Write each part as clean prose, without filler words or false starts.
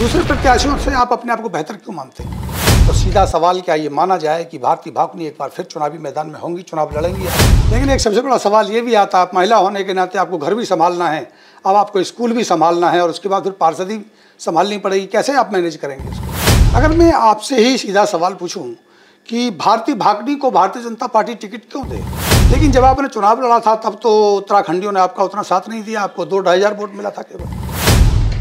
दूसरे प्रत्याशियों से आप अपने आप को बेहतर क्यों मानते हैं? तो सीधा सवाल क्या ये माना जाए कि भारती भाकुनी एक बार फिर चुनावी मैदान में होंगी, चुनाव लड़ेंगी? लेकिन एक सबसे बड़ा सवाल ये भी आता है, आप महिला होने के नाते आपको घर भी संभालना है, अब आपको स्कूल भी संभालना है और उसके बाद फिर पार्षदी संभालनी पड़ेगी, कैसे आप मैनेज करेंगे इसको? अगर मैं आपसे ही सीधा सवाल पूछूं कि भारती भाकुनी को भारतीय जनता पार्टी टिकट क्यों दे, लेकिन जब आपने चुनाव लड़ा था तब तो उत्तराखंडियों ने आपका उतना साथ नहीं दिया, आपको 2-2.5 हज़ार वोट मिला था केवल।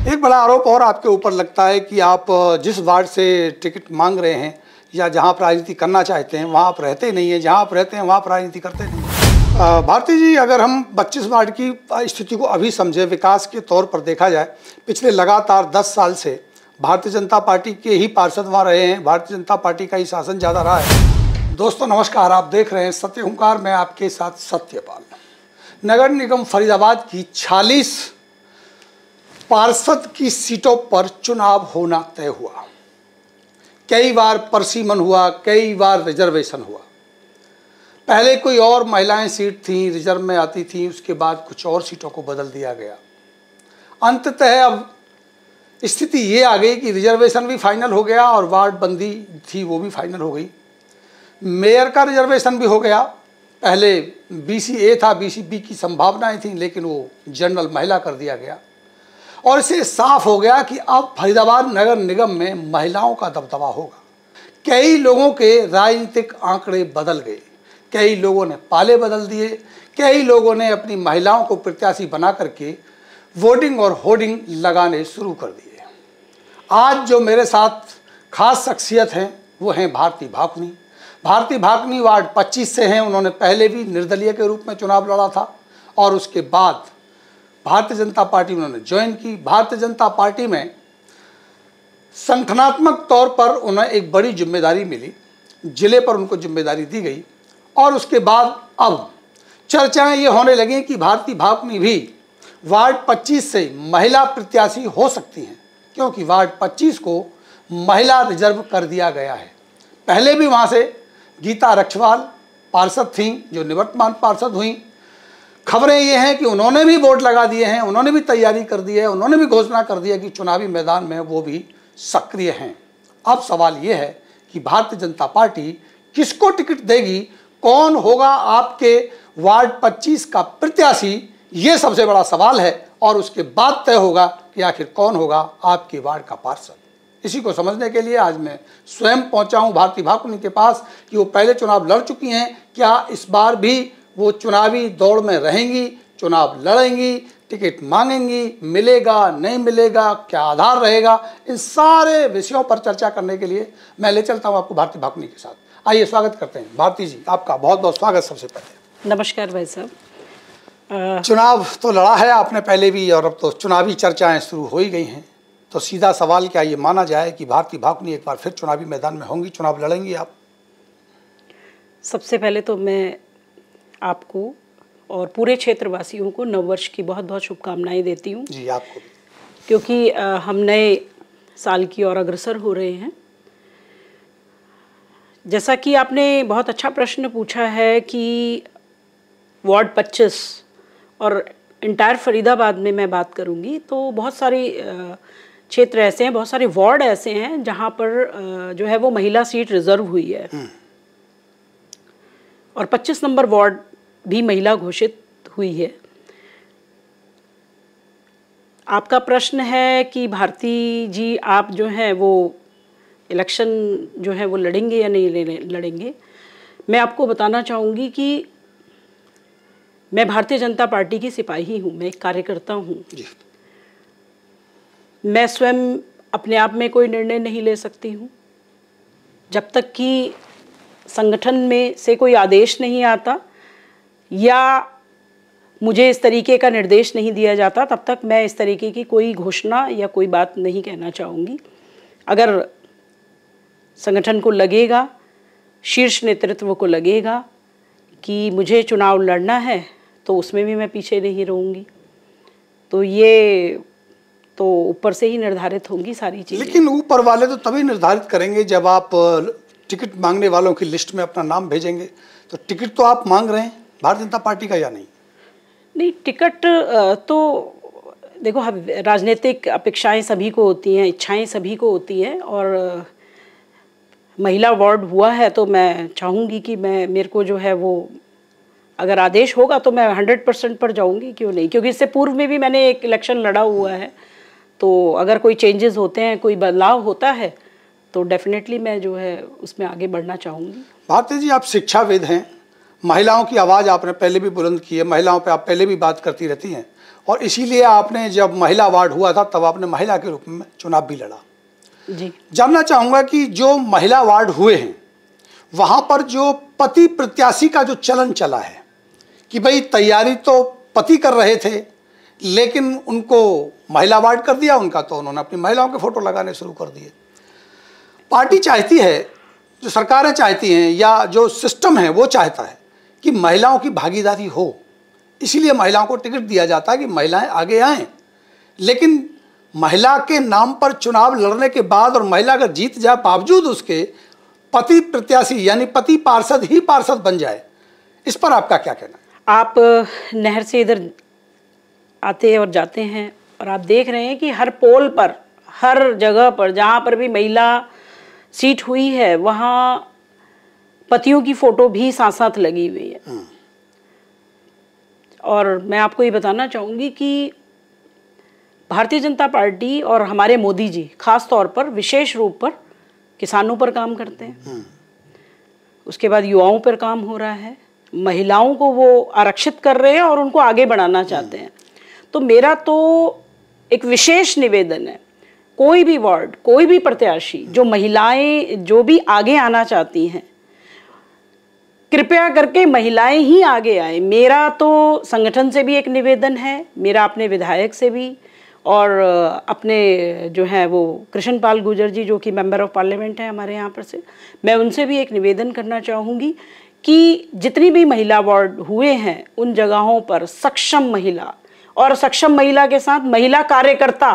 एक बड़ा आरोप और आपके ऊपर लगता है कि आप जिस वार्ड से टिकट मांग रहे हैं या जहां आप राजनीति करना चाहते हैं वहां आप रहते नहीं हैं, जहां आप रहते हैं वहां आप राजनीति करते नहीं हैं। भारती जी, अगर हम 25 वार्ड की स्थिति को अभी समझे, विकास के तौर पर देखा जाए, पिछले लगातार 10 साल से भारतीय जनता पार्टी के ही पार्षद वहाँ रहे हैं, भारतीय जनता पार्टी का ही शासन ज़्यादा रहा है। दोस्तों नमस्कार, आप देख रहे हैं सत्य हुंकार, मैं आपके साथ सत्यपाल। नगर निगम फरीदाबाद की 46 पार्षद की सीटों पर चुनाव होना तय हुआ। कई बार परसीमन हुआ, कई बार रिजर्वेशन हुआ। पहले कोई और महिलाएं सीट थी, रिजर्व में आती थी, उसके बाद कुछ और सीटों को बदल दिया गया। अंततः अब स्थिति ये आ गई कि रिजर्वेशन भी फाइनल हो गया और वार्ड बंदी थी वो भी फाइनल हो गई। मेयर का रिजर्वेशन भी हो गया। पहले BC A था, BC B की संभावनाएं थी, लेकिन वो जनरल महिला कर दिया गया और इसे साफ हो गया कि अब फरीदाबाद नगर निगम में महिलाओं का दबदबा होगा। कई लोगों के राजनीतिक आंकड़े बदल गए, कई लोगों ने पाले बदल दिए, कई लोगों ने अपनी महिलाओं को प्रत्याशी बना करके वोटिंग और होर्डिंग लगाने शुरू कर दिए। आज जो मेरे साथ खास शख्सियत हैं वो हैं भारती भाकुनी। भारती भाकुनी वार्ड 25 से हैं। उन्होंने पहले भी निर्दलीय के रूप में चुनाव लड़ा था और उसके बाद भारतीय जनता पार्टी उन्होंने ज्वाइन की। भारतीय जनता पार्टी में संगठनात्मक तौर पर उन्हें एक बड़ी जिम्मेदारी मिली, जिले पर उनको जिम्मेदारी दी गई और उसके बाद अब चर्चाएं ये होने लगी कि भारती भाकुनी भी वार्ड 25 से महिला प्रत्याशी हो सकती हैं, क्योंकि वार्ड 25 को महिला रिजर्व कर दिया गया है। पहले भी वहाँ से गीता रक्षवाल पार्षद थीं जो निवर्तमान पार्षद हुई। खबरें ये हैं कि उन्होंने भी वोट लगा दिए हैं, उन्होंने भी तैयारी कर दी है, उन्होंने भी घोषणा कर दी है कि चुनावी मैदान में वो भी सक्रिय हैं। अब सवाल ये है कि भारतीय जनता पार्टी किसको टिकट देगी, कौन होगा आपके वार्ड 25 का प्रत्याशी, ये सबसे बड़ा सवाल है और उसके बाद तय होगा कि आखिर कौन होगा आपके वार्ड का पार्षद। इसी को समझने के लिए आज मैं स्वयं पहुंचा हूं भारती भाकुनी के पास कि वो पहले चुनाव लड़ चुकी हैं, क्या इस बार भी वो चुनावी दौड़ में रहेंगी, चुनाव लड़ेंगी, टिकट मांगेंगी, मिलेगा नहीं मिलेगा, क्या आधार रहेगा, इन सारे विषयों पर चर्चा करने के लिए मैं ले चलता हूं आपको भारती भाकुनी के साथ। आइए स्वागत करते हैं भारती जी, आपका बहुत बहुत स्वागत। सबसे पहले नमस्कार भाई साहब। चुनाव तो लड़ा है आपने पहले भी और अब तो चुनावी चर्चाएं शुरू हो ही गई हैं, तो सीधा सवाल क्या ये माना जाए कि भारती भाकुनी एक बार फिर चुनावी मैदान में होंगी, चुनाव लड़ेंगी आप? सबसे पहले तो मैं आपको और पूरे क्षेत्रवासियों को नववर्ष की बहुत बहुत शुभकामनाएं देती हूँ। जी आपको भी, क्योंकि हम नए साल की ओर अग्रसर हो रहे हैं। जैसा कि आपने बहुत अच्छा प्रश्न पूछा है कि वार्ड 25 और इंटायर फरीदाबाद में मैं बात करूँगी तो बहुत सारी क्षेत्र ऐसे हैं, बहुत सारे वार्ड ऐसे हैं जहाँ पर जो है वो महिला सीट रिजर्व हुई है और 25 नंबर वार्ड भी महिला घोषित हुई है। आपका प्रश्न है कि भारती जी आप जो हैं वो इलेक्शन जो है वो लड़ेंगे या नहीं लड़ेंगे। मैं आपको बताना चाहूँगी कि मैं भारतीय जनता पार्टी की सिपाही हूँ, मैं एक कार्यकर्ता हूँ। मैं स्वयं अपने आप में कोई निर्णय नहीं ले सकती हूँ। जब तक कि संगठन में से कोई आदेश नहीं आता या मुझे इस तरीके का निर्देश नहीं दिया जाता, तब तक मैं इस तरीके की कोई घोषणा या कोई बात नहीं कहना चाहूँगी। अगर संगठन को लगेगा, शीर्ष नेतृत्व को लगेगा कि मुझे चुनाव लड़ना है, तो उसमें भी मैं पीछे नहीं रहूँगी। तो ये तो ऊपर से ही निर्धारित होंगी सारी चीज़ें। लेकिन ऊपर वाले तो तभी निर्धारित करेंगे जब आप टिकट मांगने वालों की लिस्ट में अपना नाम भेजेंगे। तो टिकट तो आप मांग रहे हैं भारतीय जनता पार्टी का या नहीं? नहीं, टिकट तो देखो, राजनीतिक अपेक्षाएं सभी को होती हैं, इच्छाएं सभी को होती हैं, और महिला वार्ड हुआ है तो मैं चाहूँगी कि मेरे को जो है वो, अगर आदेश होगा तो मैं 100% पर जाऊँगी, क्यों नहीं, क्योंकि इससे पूर्व में भी मैंने एक इलेक्शन लड़ा हुआ है। तो अगर कोई चेंजेस होते हैं, कोई बदलाव होता है, तो डेफिनेटली मैं जो है उसमें आगे बढ़ना चाहूँगी। भारती जी, आप शिक्षाविद हैं, महिलाओं की आवाज़ आपने पहले भी बुलंद की है, महिलाओं पे आप पहले भी बात करती रहती हैं, और इसीलिए आपने जब महिला वार्ड हुआ था तब आपने महिला के रूप में चुनाव भी लड़ा। जी, जानना चाहूँगा कि जो महिला वार्ड हुए हैं वहाँ पर जो पति प्रत्याशी का जो चलन चला है कि भाई तैयारी तो पति कर रहे थे, लेकिन उनको महिला वार्ड कर दिया उनका, तो उन्होंने अपनी महिलाओं के फोटो लगाने शुरू कर दिए। पार्टी चाहती है, जो सरकारें चाहती हैं, या जो सिस्टम है वो चाहता है कि महिलाओं की भागीदारी हो, इसीलिए महिलाओं को टिकट दिया जाता है कि महिलाएं आगे आएं। लेकिन महिला के नाम पर चुनाव लड़ने के बाद और महिला अगर जीत जाए, बावजूद उसके पति प्रत्याशी यानी पति पार्षद ही पार्षद बन जाए, इस पर आपका क्या कहना है? आप नहर से इधर आते और जाते हैं और आप देख रहे हैं कि हर पोल पर, हर जगह पर जहाँ पर भी महिला सीट हुई है, वहाँ पतियों की फ़ोटो भी साथ साथ लगी हुई है। और मैं आपको ये बताना चाहूँगी कि भारतीय जनता पार्टी और हमारे मोदी जी खास तौर पर, विशेष रूप पर किसानों पर काम करते हैं। उसके बाद युवाओं पर काम हो रहा है, महिलाओं को वो आरक्षित कर रहे हैं और उनको आगे बढ़ाना चाहते हैं। तो मेरा तो एक विशेष निवेदन है, कोई भी वार्ड, कोई भी प्रत्याशी, जो महिलाएं जो भी आगे आना चाहती हैं, कृपया करके महिलाएं ही आगे आए। मेरा तो संगठन से भी एक निवेदन है, मेरा अपने विधायक से भी, और अपने जो है वो कृष्णपाल गुर्जर जी जो कि मेंबर ऑफ पार्लियामेंट हैं हमारे यहाँ पर से, मैं उनसे भी एक निवेदन करना चाहूँगी कि जितनी भी महिला वार्ड हुए हैं उन जगहों पर सक्षम महिला, और सक्षम महिला के साथ महिला कार्यकर्ता,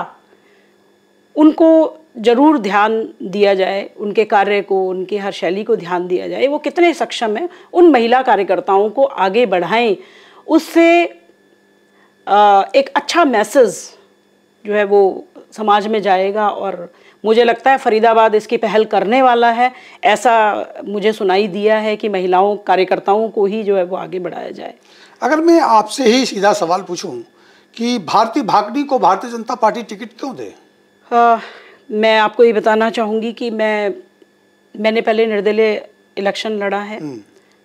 उनको ज़रूर ध्यान दिया जाए, उनके कार्य को, उनकी हर शैली को ध्यान दिया जाए, वो कितने सक्षम हैं, उन महिला कार्यकर्ताओं को आगे बढ़ाएं। उससे एक अच्छा मैसेज जो है वो समाज में जाएगा, और मुझे लगता है फरीदाबाद इसकी पहल करने वाला है। ऐसा मुझे सुनाई दिया है कि महिलाओं कार्यकर्ताओं को ही जो है वो आगे बढ़ाया जाए। अगर मैं आपसे ही सीधा सवाल पूछूं कि भारती भागनी को भारतीय जनता पार्टी टिकट क्यों दे? मैं आपको ये बताना चाहूँगी कि मैंने पहले निर्दलीय इलेक्शन लड़ा है,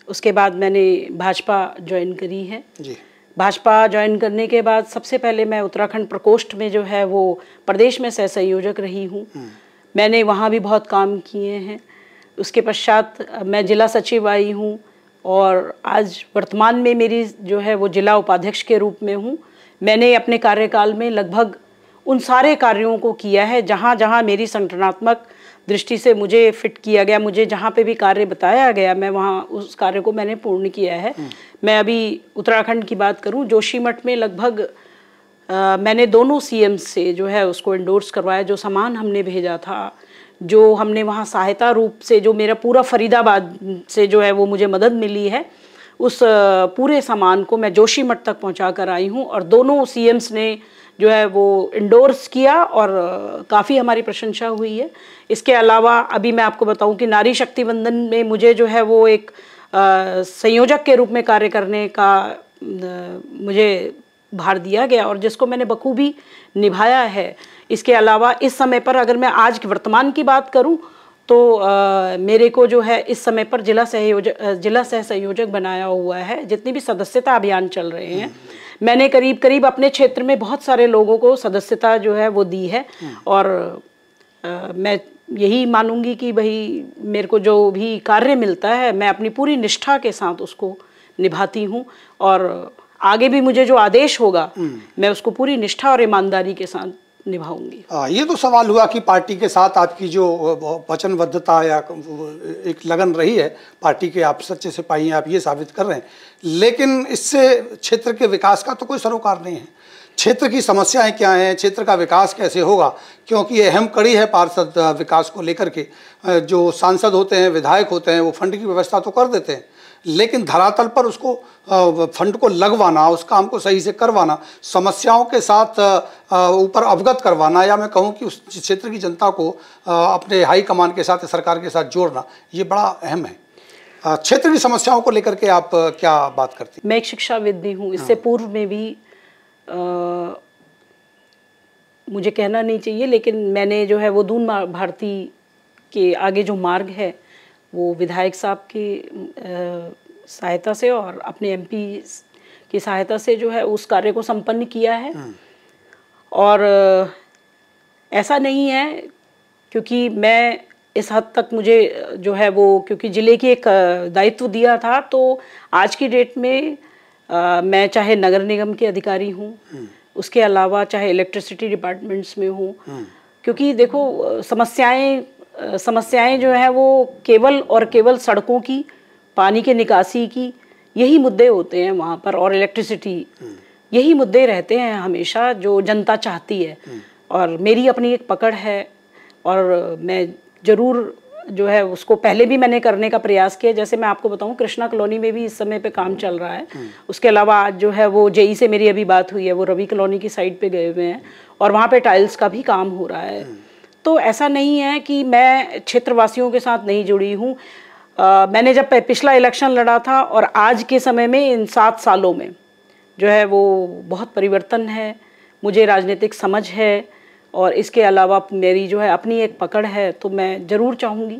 उसके बाद मैंने भाजपा ज्वाइन करी है जी। भाजपा ज्वाइन करने के बाद सबसे पहले मैं उत्तराखंड प्रकोष्ठ में जो है वो प्रदेश में सह संयोजक रही हूँ। मैंने वहाँ भी बहुत काम किए हैं। उसके पश्चात मैं जिला सचिव आई हूँ, और आज वर्तमान में मेरी जो है वो जिला उपाध्यक्ष के रूप में हूँ। मैंने अपने कार्यकाल में लगभग उन सारे कार्यों को किया है जहाँ जहाँ मेरी संगठनात्मक दृष्टि से मुझे फिट किया गया, मुझे जहाँ पे भी कार्य बताया गया, मैं वहाँ उस कार्य को मैंने पूर्ण किया है। मैं अभी उत्तराखंड की बात करूँ, जोशीमठ में लगभग मैंने दोनों सीएम से जो है उसको एंडोर्स करवाया। जो सामान हमने भेजा था, जो हमने वहाँ सहायता रूप से, जो मेरा पूरा फरीदाबाद से जो है वो मुझे मदद मिली है, उस पूरे सामान को मैं जोशीमठ तक पहुँचा कर आई हूँ, और दोनों सीएम्स ने जो है वो इंडोर्स किया और काफ़ी हमारी प्रशंसा हुई है। इसके अलावा अभी मैं आपको बताऊं कि नारी शक्ति वंदन में मुझे जो है वो एक संयोजक के रूप में कार्य करने का मुझे भार दिया गया, और जिसको मैंने बखूबी निभाया है। इसके अलावा इस समय पर अगर मैं आज के वर्तमान की बात करूं तो मेरे को जो है इस समय पर जिला सह संयोजक बनाया हुआ है। जितनी भी सदस्यता अभियान चल रहे हैं, मैंने करीब करीब अपने क्षेत्र में बहुत सारे लोगों को सदस्यता जो है वो दी है, और मैं यही मानूंगी कि भाई मेरे को जो भी कार्य मिलता है मैं अपनी पूरी निष्ठा के साथ उसको निभाती हूँ, और आगे भी मुझे जो आदेश होगा मैं उसको पूरी निष्ठा और ईमानदारी के साथ निभाऊंगी। ये तो सवाल हुआ कि पार्टी के साथ आपकी जो वचनबद्धता या एक लगन रही है, पार्टी के आप सच्चे सिपाही हैं, आप ये साबित कर रहे हैं, लेकिन इससे क्षेत्र के विकास का तो कोई सरोकार नहीं है। क्षेत्र की समस्याएं क्या हैं, क्षेत्र का विकास कैसे होगा, क्योंकि ये अहम कड़ी है पार्षद विकास को लेकर के। जो सांसद होते हैं, विधायक होते हैं, वो फंड की व्यवस्था तो कर देते हैं, लेकिन धरातल पर उसको फंड को लगवाना, उस काम को सही से करवाना, समस्याओं के साथ ऊपर अवगत करवाना, या मैं कहूँ कि उस क्षेत्र की जनता को अपने हाई कमान के साथ, सरकार के साथ जोड़ना, ये बड़ा अहम है। क्षेत्र की समस्याओं को लेकर के आप क्या बात करती हैं? मैं एक शिक्षाविद भी हूँ। इससे पूर्व में भी मुझे कहना नहीं चाहिए, लेकिन मैंने जो है वो दून भारती के आगे जो मार्ग है वो विधायक साहब की सहायता से और अपने एमपी की सहायता से जो है उस कार्य को संपन्न किया है। और ऐसा नहीं है क्योंकि मैं इस हद तक मुझे जो है वो, क्योंकि ज़िले की एक दायित्व दिया था, तो आज की डेट में मैं चाहे नगर निगम के अधिकारी हूँ, उसके अलावा चाहे इलेक्ट्रिसिटी डिपार्टमेंट्स में हूँ, क्योंकि देखो समस्याएं जो है वो केवल और केवल सड़कों की, पानी के निकासी की, यही मुद्दे होते हैं वहाँ पर, और इलेक्ट्रिसिटी, यही मुद्दे रहते हैं हमेशा जो जनता चाहती है। और मेरी अपनी एक पकड़ है और मैं ज़रूर जो है उसको पहले भी मैंने करने का प्रयास किया। जैसे मैं आपको बताऊं, कृष्णा कॉलोनी में भी इस समय पे काम चल रहा है। उसके अलावा आज जो है वो जेई से मेरी अभी बात हुई है, वो रवि कॉलोनी की साइड पे गए हुए हैं और वहाँ पे टाइल्स का भी काम हो रहा है। तो ऐसा नहीं है कि मैं क्षेत्रवासियों के साथ नहीं जुड़ी हूँ। मैंने जब पिछला इलेक्शन लड़ा था और आज के समय में, इन 7 सालों में जो है वो बहुत परिवर्तन है। मुझे राजनीतिक समझ है और इसके अलावा मेरी जो है अपनी एक पकड़ है, तो मैं ज़रूर चाहूँगी।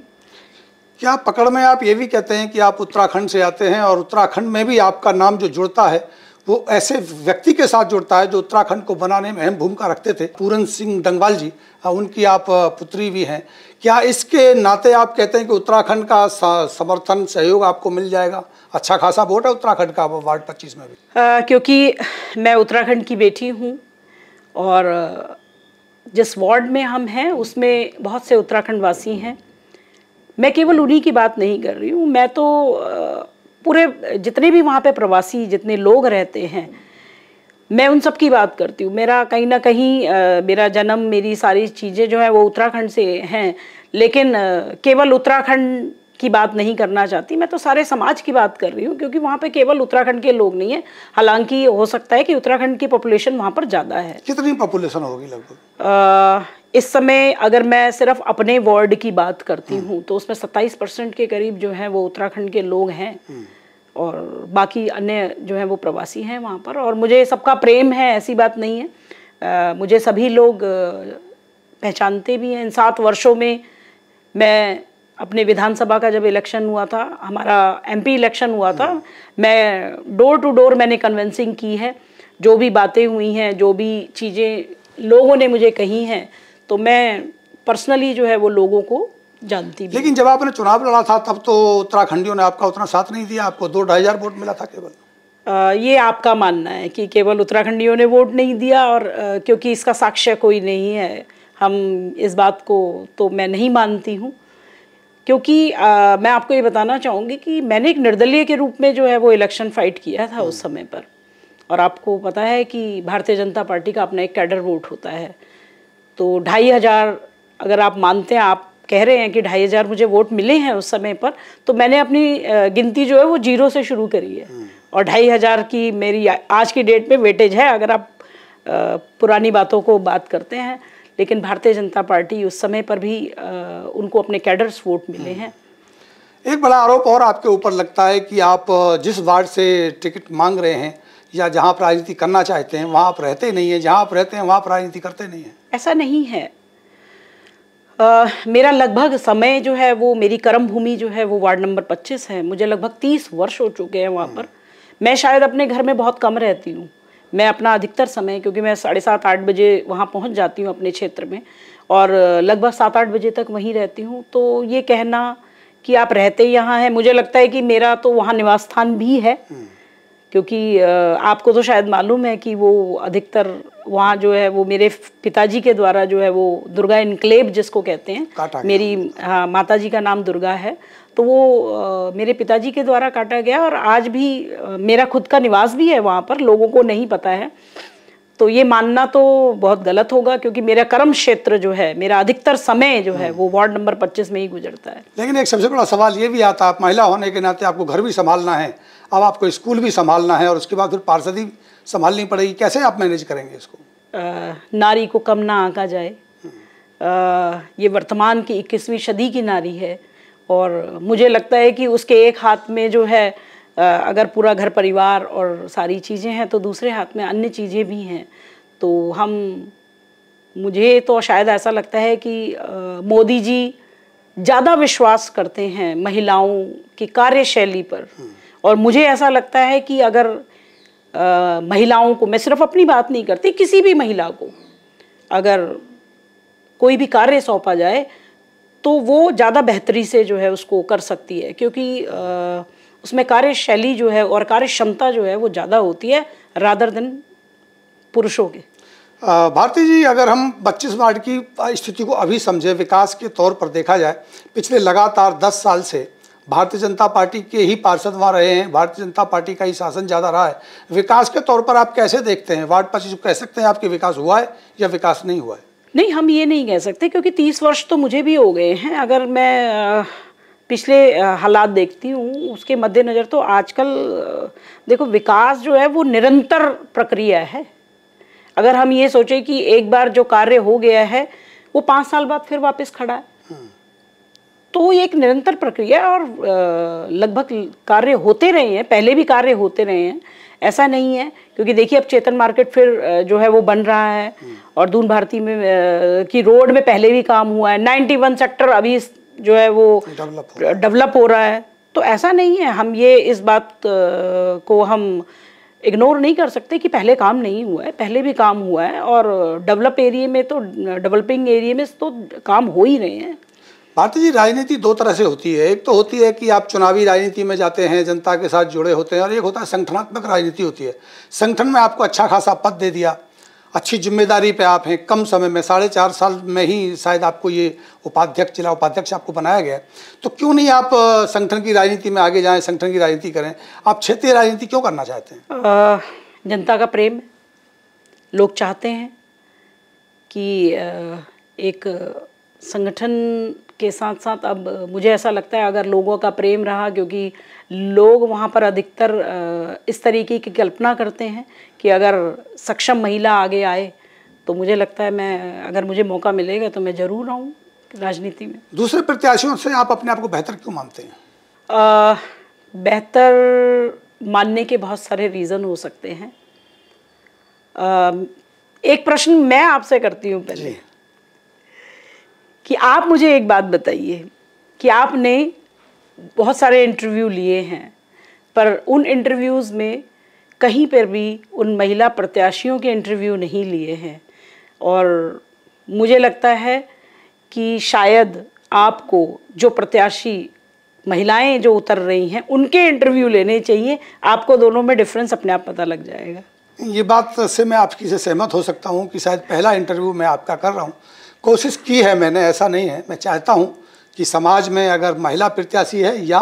क्या पकड़ में आप ये भी कहते हैं कि आप उत्तराखंड से आते हैं और उत्तराखंड में भी आपका नाम जो जुड़ता है वो ऐसे व्यक्ति के साथ जुड़ता है जो उत्तराखंड को बनाने में अहम भूमिका रखते थे, पूरन सिंह डंगवाल जी, उनकी आप पुत्री भी हैं। क्या इसके नाते आप कहते हैं कि उत्तराखंड का समर्थन, सहयोग आपको मिल जाएगा? अच्छा खासा वोट है उत्तराखंड का वार्ड 25 में भी। क्योंकि मैं उत्तराखंड की बेटी हूँ और जिस वार्ड में हम हैं उसमें बहुत से उत्तराखंड वासी हैं। मैं केवल उन्हीं की बात नहीं कर रही हूँ, मैं तो पूरे जितने भी वहाँ पे प्रवासी जितने लोग रहते हैं, मैं उन सब की बात करती हूँ। मेरा कहीं ना कहीं मेरा जन्म, मेरी सारी चीज़ें जो है वो उत्तराखंड से हैं, लेकिन केवल उत्तराखंड की बात नहीं करना चाहती। मैं तो सारे समाज की बात कर रही हूँ, क्योंकि वहाँ पे केवल उत्तराखंड के लोग नहीं है। हालांकि हो सकता है कि उत्तराखंड की पॉपुलेशन वहाँ पर ज़्यादा है। कितनी पॉपुलेशन होगी लगभग? इस समय अगर मैं सिर्फ अपने वार्ड की बात करती हूँ तो उसमें 27% के करीब जो है वो उत्तराखंड के लोग हैं और बाकी अन्य जो है वो प्रवासी हैं वहाँ पर। और मुझे सबका प्रेम है, ऐसी बात नहीं है। मुझे सभी लोग पहचानते भी हैं। इन 7 वर्षों में मैं अपने विधानसभा का जब इलेक्शन हुआ था, हमारा एमपी इलेक्शन हुआ था, मैं डोर टू डोर मैंने कन्विंसिंग की है। जो भी बातें हुई हैं, जो भी चीज़ें लोगों ने मुझे कही हैं, तो मैं पर्सनली जो है वो लोगों को जानती भी। लेकिन जब आपने चुनाव लड़ा था तब तो उत्तराखंडियों ने आपका उतना साथ नहीं दिया, आपको 2-2,500 वोट मिला था केवल। ये आपका मानना है कि केवल उत्तराखंडियों ने वोट नहीं दिया, और क्योंकि इसका साक्ष्य कोई नहीं है, हम इस बात को तो मैं नहीं मानती हूँ। क्योंकि मैं आपको ये बताना चाहूँगी कि मैंने एक निर्दलीय के रूप में जो है वो इलेक्शन फाइट किया था उस समय पर। और आपको पता है कि भारतीय जनता पार्टी का अपना एक कैडर वोट होता है, तो 2,500 अगर आप मानते हैं, आप कह रहे हैं कि 2,500 मुझे वोट मिले हैं उस समय पर, तो मैंने अपनी गिनती जो है वो 0 से शुरू करी है और 2,500 की मेरी आज की डेट में वेटेज है, अगर आप पुरानी बातों को बात करते हैं। लेकिन भारतीय जनता पार्टी उस समय पर भी उनको अपने कैडर्स वोट मिले हैं। एक बड़ा आरोप और आपके ऊपर लगता है कि आप जिस वार्ड से टिकट मांग रहे हैं या जहां आप राजनीति करना चाहते हैं वहां आप रहते नहीं हैं, जहां आप रहते हैं वहां आप राजनीति करते नहीं हैं। ऐसा नहीं है। मेरा लगभग समय जो है वो, मेरी कर्म भूमि जो है वो वार्ड नंबर 25 है। मुझे लगभग 30 वर्ष हो चुके हैं वहाँ पर। मैं शायद अपने घर में बहुत कम रहती हूँ। मैं अपना अधिकतर समय, क्योंकि मैं 7:30-8 बजे वहाँ पहुँच जाती हूँ अपने क्षेत्र में और लगभग 7-8 बजे तक वहीं रहती हूँ। तो ये कहना कि आप रहते यहाँ हैं, मुझे लगता है कि मेरा तो वहाँ निवास स्थान भी है, क्योंकि आपको तो शायद मालूम है कि वो अधिकतर वहाँ जो है वो मेरे पिताजी के द्वारा जो है वो दुर्गा इनक्लेव जिसको कहते हैं, मेरी माताजी का नाम दुर्गा है, तो वो मेरे पिताजी के द्वारा काटा गया और आज भी मेरा खुद का निवास भी है वहाँ पर, लोगों को नहीं पता है। तो ये मानना तो बहुत गलत होगा, क्योंकि मेरा कर्म क्षेत्र जो है, मेरा अधिकतर समय जो है वो वार्ड नंबर 25 में ही गुजरता है। लेकिन एक सबसे बड़ा सवाल ये भी आता है, आप महिला होने के नाते आपको घर भी संभालना है, अब आपको स्कूल भी संभालना है और उसके बाद फिर पार्षदी संभालनी पड़ेगी, कैसे आप मैनेज करेंगे इसको? नारी को कम ना आंका जाए। ये वर्तमान की 21वीं सदी की नारी है और मुझे लगता है कि उसके एक हाथ में जो है अगर पूरा घर परिवार और सारी चीज़ें हैं तो दूसरे हाथ में अन्य चीज़ें भी हैं। तो मुझे तो शायद ऐसा लगता है कि मोदी जी ज़्यादा विश्वास करते हैं महिलाओं की कार्यशैली पर, और मुझे ऐसा लगता है कि अगर महिलाओं को, मैं सिर्फ अपनी बात नहीं करती, किसी भी महिला को अगर कोई भी कार्य सौंपा जाए तो वो ज़्यादा बेहतरी से जो है उसको कर सकती है, क्योंकि उसमें कार्यशैली जो है और कार्य क्षमता जो है वो ज़्यादा होती है रादर देन पुरुषों के। भारती जी, अगर हम 25 वार्ड की स्थिति को अभी समझे, विकास के तौर पर देखा जाए, पिछले लगातार 10 साल से भारतीय जनता पार्टी के ही पार्षद वहाँ रहे हैं, भारतीय जनता पार्टी का ही शासन ज़्यादा रहा है। विकास के तौर पर आप कैसे देखते हैं? वार्ड 25 कह सकते हैं आपके विकास हुआ है या विकास नहीं हुआ है? नहीं, हम ये नहीं कह सकते, क्योंकि 30 वर्ष तो मुझे भी हो गए हैं। अगर मैं पिछले हालात देखती हूँ उसके मद्देनज़र तो आजकल देखो विकास जो है वो निरंतर प्रक्रिया है। अगर हम ये सोचें कि एक बार जो कार्य हो गया है वो 5 साल बाद फिर वापस खड़ा है, तो ये एक निरंतर प्रक्रिया है और लगभग कार्य होते रहे हैं, पहले भी कार्य होते रहे हैं, ऐसा नहीं है। क्योंकि देखिए अब चेतन मार्केट फिर जो है वो बन रहा है और दून भारती में की रोड में पहले भी काम हुआ है, 91 सेक्टर अभी जो है वो डेवलप हो रहा है। तो ऐसा नहीं है, हम ये इस बात को हम इग्नोर नहीं कर सकते कि पहले काम नहीं हुआ है, पहले भी काम हुआ है और डेवलपिंग एरिया में तो काम हो ही रहे हैं। भारती जी, राजनीति 2 तरह से होती है। एक तो होती है कि आप चुनावी राजनीति में जाते हैं, जनता के साथ जुड़े होते हैं, और एक होता है संगठनात्मक राजनीति होती है। संगठन में आपको अच्छा खासा पद दे दिया, अच्छी जिम्मेदारी पे आप हैं, कम समय में 4.5 साल में ही शायद आपको ये जिला उपाध्यक्ष आपको बनाया गया, तो क्यों नहीं आप संगठन की राजनीति में आगे जाएं, संगठन की राजनीति करें? आप क्षेत्रीय राजनीति क्यों करना चाहते हैं? जनता का प्रेम, लोग चाहते हैं कि एक संगठन के साथ साथ, अब मुझे ऐसा लगता है अगर लोगों का प्रेम रहा, क्योंकि लोग वहाँ पर अधिकतर इस तरीके की कल्पना करते हैं कि अगर सक्षम महिला आगे आए तो मुझे लगता है अगर मुझे मौका मिलेगा तो मैं ज़रूर आऊँ राजनीति में। दूसरे प्रत्याशियों से आप अपने आप को बेहतर क्यों मानते हैं? बेहतर मानने के बहुत सारे रीज़न हो सकते हैं। एक प्रश्न मैं आपसे करती हूँ पहले कि आप मुझे एक बात बताइए कि आपने बहुत सारे इंटरव्यू लिए हैं, पर उन इंटरव्यूज़ में कहीं पर भी उन महिला प्रत्याशियों के इंटरव्यू नहीं लिए हैं, और मुझे लगता है कि शायद आपको जो प्रत्याशी महिलाएं जो उतर रही हैं उनके इंटरव्यू लेने चाहिए, आपको दोनों में डिफरेंस अपने आप पता लग जाएगा। ये बात से मैं आपकी से सहमत हो सकता हूँ कि शायद पहला इंटरव्यू मैं आपका कर रहा हूँ, कोशिश की है मैंने, ऐसा नहीं है। मैं चाहता हूँ कि समाज में अगर महिला प्रत्याशी है या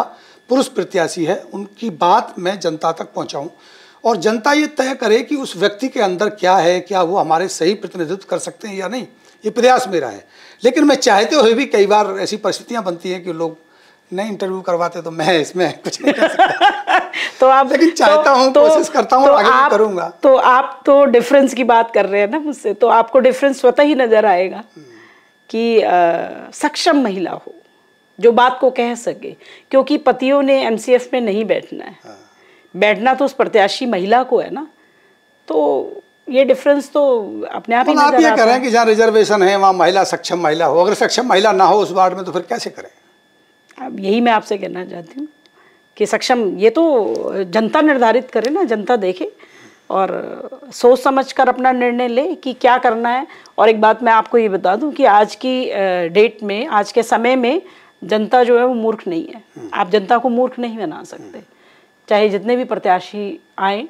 पुरुष प्रत्याशी है, उनकी बात मैं जनता तक पहुँचाऊँ और जनता ये तय करे कि उस व्यक्ति के अंदर क्या है, क्या वो हमारे सही प्रतिनिधित्व कर सकते हैं या नहीं। ये प्रयास मेरा है, लेकिन मैं चाहते हुए भी कई बार ऐसी परिस्थितियाँ बनती हैं कि लोग नहीं इंटरव्यू करवाते, तो मैं इसमें कुछ नहीं कर सकता। तो आप, लेकिन चाहता हूँ, कोशिश करता हूँ, आगे भी करूँगा। तो आप तो डिफरेंस की बात कर रहे हैं ना मुझसे, तो आपको डिफरेंस स्वतः ही नजर आएगा कि सक्षम महिला हो जो बात को कह सके, क्योंकि पतियों ने MCF में नहीं बैठना है, बैठना तो उस प्रत्याशी महिला को है ना। तो ये डिफरेंस तो अपने आप ही नजर आता है। आप ये कह रहे हैं कि जहाँ रिजर्वेशन है वहाँ महिला सक्षम महिला हो, अगर सक्षम महिला ना हो उस वार्ड में तो फिर कैसे करें? अब यही मैं आपसे कहना चाहती हूँ कि सक्षम, ये तो जनता निर्धारित करे ना, जनता देखे और सोच समझ कर अपना निर्णय ले कि क्या करना है। और एक बात मैं आपको ये बता दूं कि आज की डेट में, आज के समय में जनता जो है वो मूर्ख नहीं है। आप जनता को मूर्ख नहीं बना सकते, चाहे जितने भी प्रत्याशी आए,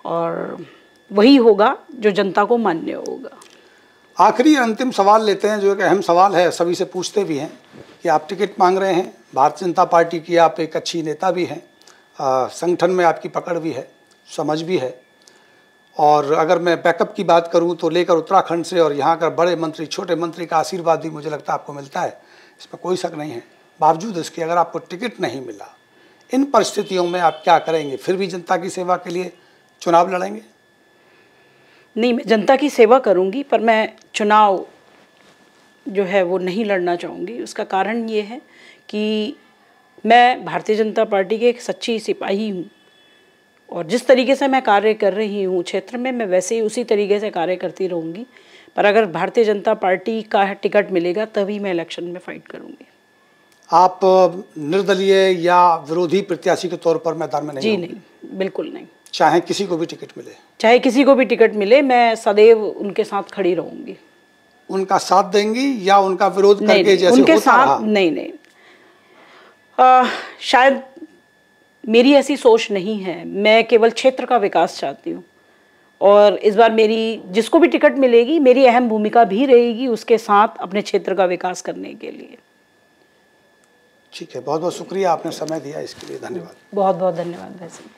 और वही होगा जो जनता को मान्य होगा। आखिरी अंतिम सवाल लेते हैं, जो एक अहम सवाल है, सभी से पूछते भी हैं कि आप टिकट मांग रहे हैं भारतीय जनता पार्टी की, आप एक अच्छी नेता भी हैं, संगठन में आपकी पकड़ भी है, समझ भी है, और अगर मैं बैकअप की बात करूं तो लेकर उत्तराखंड से और यहाँ का बड़े मंत्री छोटे मंत्री का आशीर्वाद भी मुझे लगता है आपको मिलता है, इसमें कोई शक नहीं है। बावजूद इसके अगर आपको टिकट नहीं मिला, इन परिस्थितियों में आप क्या करेंगे? फिर भी जनता की सेवा के लिए चुनाव लड़ेंगे? नहीं, मैं जनता की सेवा करूंगी, पर मैं चुनाव जो है वो नहीं लड़ना चाहूँगी। उसका कारण ये है कि मैं भारतीय जनता पार्टी की एक सच्ची सिपाही हूँ और जिस तरीके से मैं कार्य कर रही हूँ क्षेत्र में, मैं वैसे ही उसी तरीके से कार्य करती रहूँगी। पर अगर भारतीय जनता पार्टी का टिकट मिलेगा तभी मैं इलेक्शन में फाइट करूँगी। आप निर्दलीय या विरोधी प्रत्याशी के तौर पर मैदान में नहीं? जी नहीं, बिल्कुल नहीं। चाहे किसी को भी टिकट मिले? चाहे किसी को भी टिकट मिले, मैं सदैव उनके साथ खड़ी रहूँगी। उनका साथ देंगी या उनका विरोध करके जैसे उनके होता साथ रहा? नहीं। शायद मेरी ऐसी सोच नहीं है। मैं केवल क्षेत्र का विकास चाहती हूँ और इस बार मेरी जिसको भी टिकट मिलेगी, मेरी अहम भूमिका भी रहेगी उसके साथ अपने क्षेत्र का विकास करने के लिए। ठीक है, बहुत बहुत शुक्रिया, आपने समय दिया इसके लिए धन्यवाद। बहुत बहुत धन्यवाद भाई साहब।